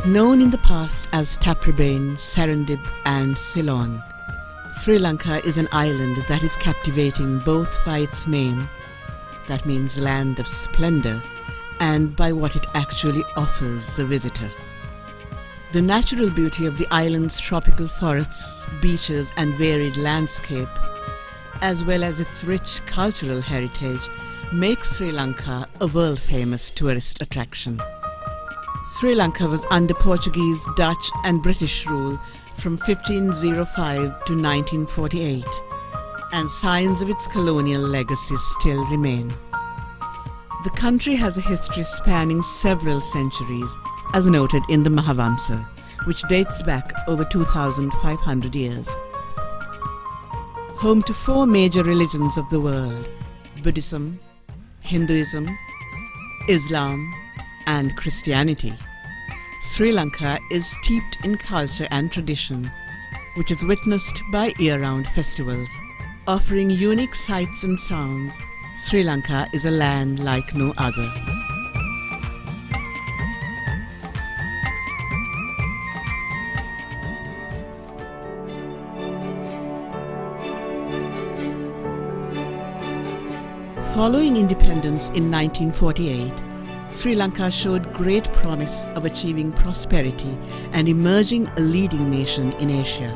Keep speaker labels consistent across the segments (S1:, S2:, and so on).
S1: Known in the past as Taprobane, Serendip and Ceylon, Sri Lanka is an island that is captivating both by its name, that means land of splendor, and by what it actually offers the visitor. The natural beauty of the island's tropical forests, beaches and varied landscape, as well as its rich cultural heritage, makes Sri Lanka a world-famous tourist attraction. Sri Lanka was under Portuguese, Dutch and British rule from 1505 to 1948, and signs of its colonial legacy still remain. The country has a history spanning several centuries, as noted in the Mahavamsa, which dates back over 2,500 years. Home to four major religions of the world: Buddhism, Hinduism, Islam, and Christianity, Sri Lanka is steeped in culture and tradition, which is witnessed by year-round festivals. Offering unique sights and sounds, Sri Lanka is a land like no other. Following independence in 1948, Sri Lanka showed great promise of achieving prosperity and emerging a leading nation in Asia.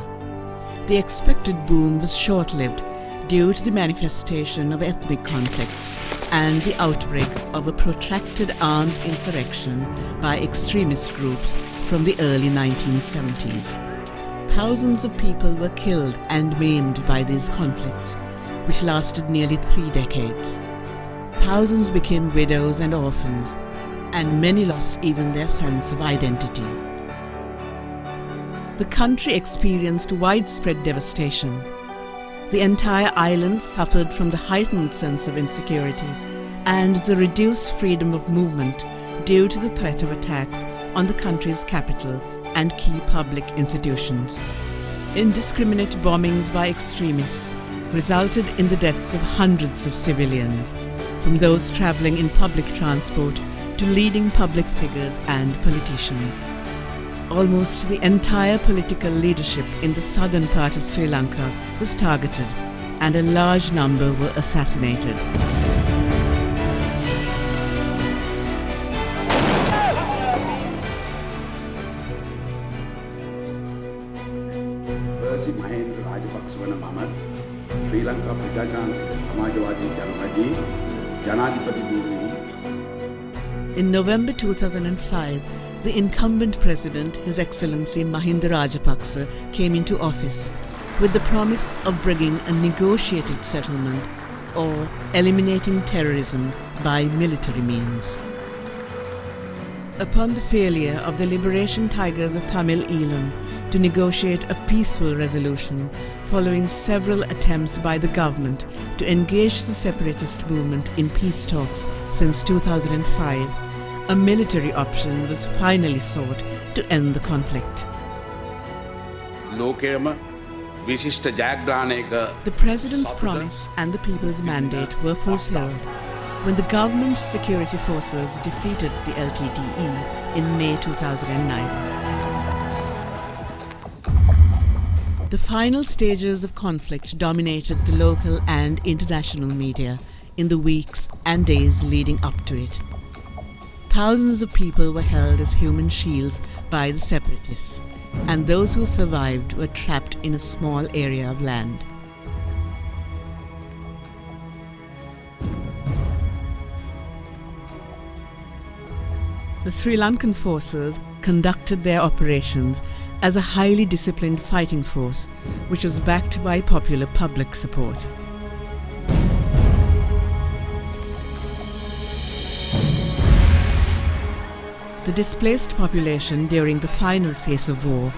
S1: The expected boom was short-lived due to the manifestation of ethnic conflicts and the outbreak of a protracted arms insurrection by extremist groups from the early 1970s. Thousands of people were killed and maimed by these conflicts, which lasted nearly 3 decades. Thousands became widows and orphans, and many lost even their sense of identity. The country experienced widespread devastation. The entire island suffered from the heightened sense of insecurity and the reduced freedom of movement due to the threat of attacks on the country's capital and key public institutions. Indiscriminate bombings by extremists resulted in the deaths of hundreds of civilians, from those traveling in public transport to leading public figures and politicians. Almost the entire political leadership in the southern part of Sri Lanka was targeted, and a large number were assassinated.
S2: Sri Lanka Prajajantrika Samajwadi Janaraji Janadipati Bhumi.
S1: In November 2005, the incumbent president, His Excellency Mahinda Rajapaksa, came into office with the promise of bringing a negotiated settlement or eliminating terrorism by military means. Upon the failure of the Liberation Tigers of Tamil Eelam to negotiate a peaceful resolution following several attempts by the government to engage the separatist movement in peace talks since 2005, a military option was finally sought to end the conflict. The president's promise and the people's mandate were fulfilled when the government security forces defeated the LTTE in May 2009. The final stages of conflict dominated the local and international media in the weeks and days leading up to it. Thousands of people were held as human shields by the separatists, and those who survived were trapped in a small area of land. The Sri Lankan forces conducted their operations as a highly disciplined fighting force, which was backed by popular public support. The displaced population during the final phase of war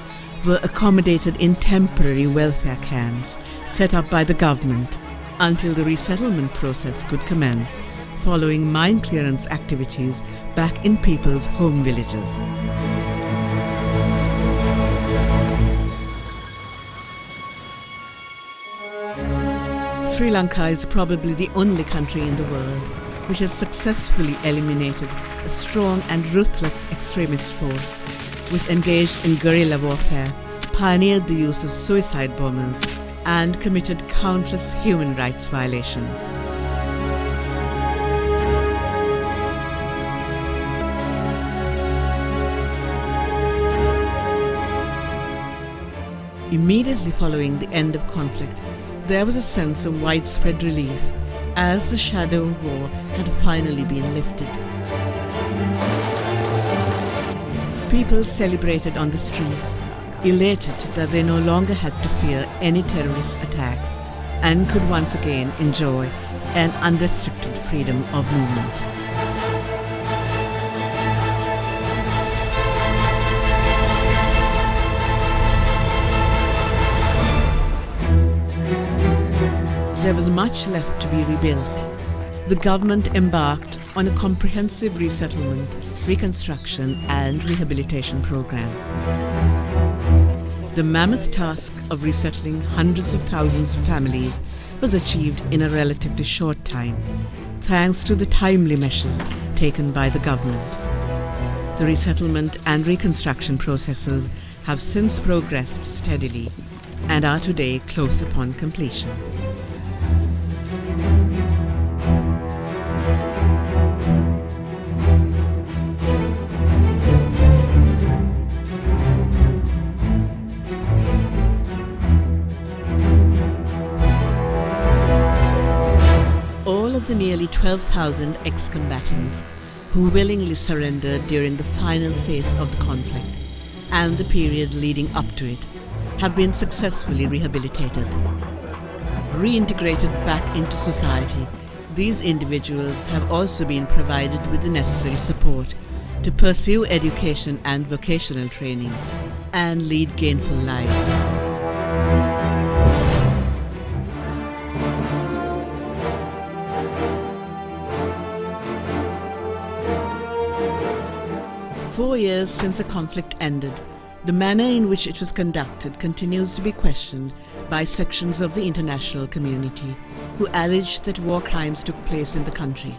S1: were accommodated in temporary welfare camps set up by the government until the resettlement process could commence, following mine clearance activities back in people's home villages. Sri Lanka is probably the only country in the world which has successfully eliminated a strong and ruthless extremist force which engaged in guerrilla warfare, pioneered the use of suicide bombers, and committed countless human rights violations. Immediately following the end of conflict, there was a sense of widespread relief as the shadow of war had finally been lifted. People celebrated on the streets, elated that they no longer had to fear any terrorist attacks and could once again enjoy an unrestricted freedom of movement. There was much left to be rebuilt. The government embarked on a comprehensive resettlement, reconstruction and rehabilitation program. The mammoth task of resettling hundreds of thousands of families was achieved in a relatively short time, thanks to the timely measures taken by the government. The resettlement and reconstruction processes have since progressed steadily and are today close upon completion. The nearly 12,000 ex-combatants who willingly surrendered during the final phase of the conflict and the period leading up to it have been successfully rehabilitated. Reintegrated back into society, these individuals have also been provided with the necessary support to pursue education and vocational training and lead gainful lives. 4 years since the conflict ended, the manner in which it was conducted continues to be questioned by sections of the international community who allege that war crimes took place in the country.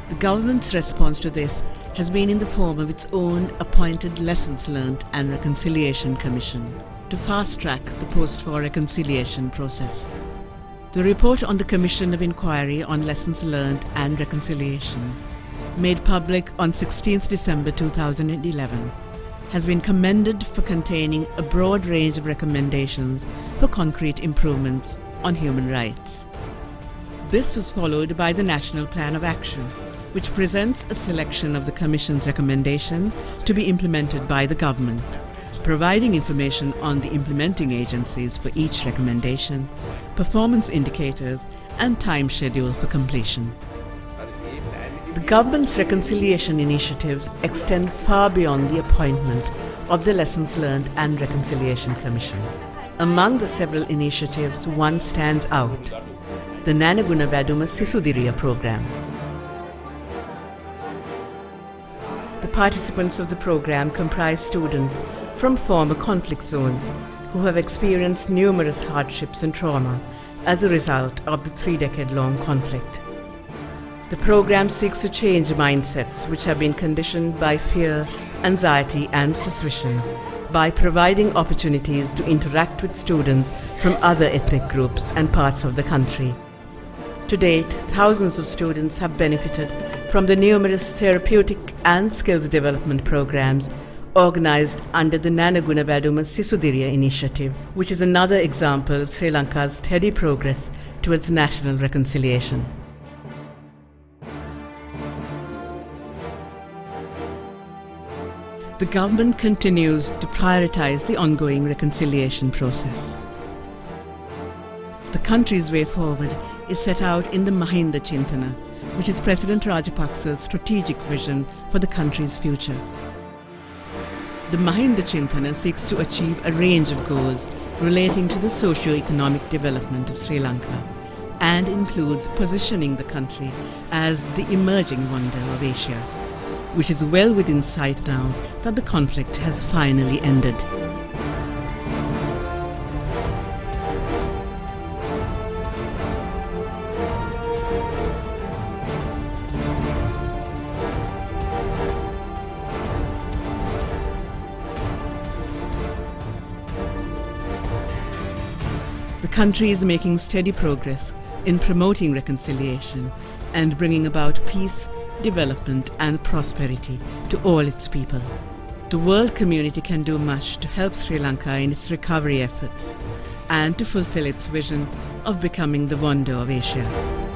S1: The government's response to this has been in the form of its own appointed Lessons Learned and Reconciliation Commission to fast-track the post-war reconciliation process. The report on the Commission of Inquiry on Lessons Learned and Reconciliation, made public on 16 December 2011, has been commended for containing a broad range of recommendations for concrete improvements on human rights. This was followed by the National Plan of Action, which presents a selection of the Commission's recommendations to be implemented by the government, providing information on the implementing agencies for each recommendation, performance indicators, and time schedule for completion. The government's reconciliation initiatives extend far beyond the appointment of the Lessons Learned and Reconciliation Commission. Among the several initiatives, one stands out: the Nanaguna Vaduma Sisudiriya program. The participants of the program comprise students from former conflict zones who have experienced numerous hardships and trauma as a result of the 3-decade-long conflict. The program seeks to change mindsets which have been conditioned by fear, anxiety, and suspicion by providing opportunities to interact with students from other ethnic groups and parts of the country. To date, thousands of students have benefited from the numerous therapeutic and skills development programs organized under the Nanaguna Vaduma Sisudiriya initiative, which is another example of Sri Lanka's steady progress towards national reconciliation. The government continues to prioritize the ongoing reconciliation process. The country's way forward is set out in the Mahinda Chintana, which is President Rajapaksa's strategic vision for the country's future. The Mahinda Chintana seeks to achieve a range of goals relating to the socio-economic development of Sri Lanka and includes positioning the country as the emerging wonder of Asia, which is well within sight now that the conflict has finally ended. country is making steady progress in promoting reconciliation and bringing about peace, development and prosperity to all its people. The world community can do much to help Sri Lanka in its recovery efforts and to fulfill its vision of becoming the wonder of Asia.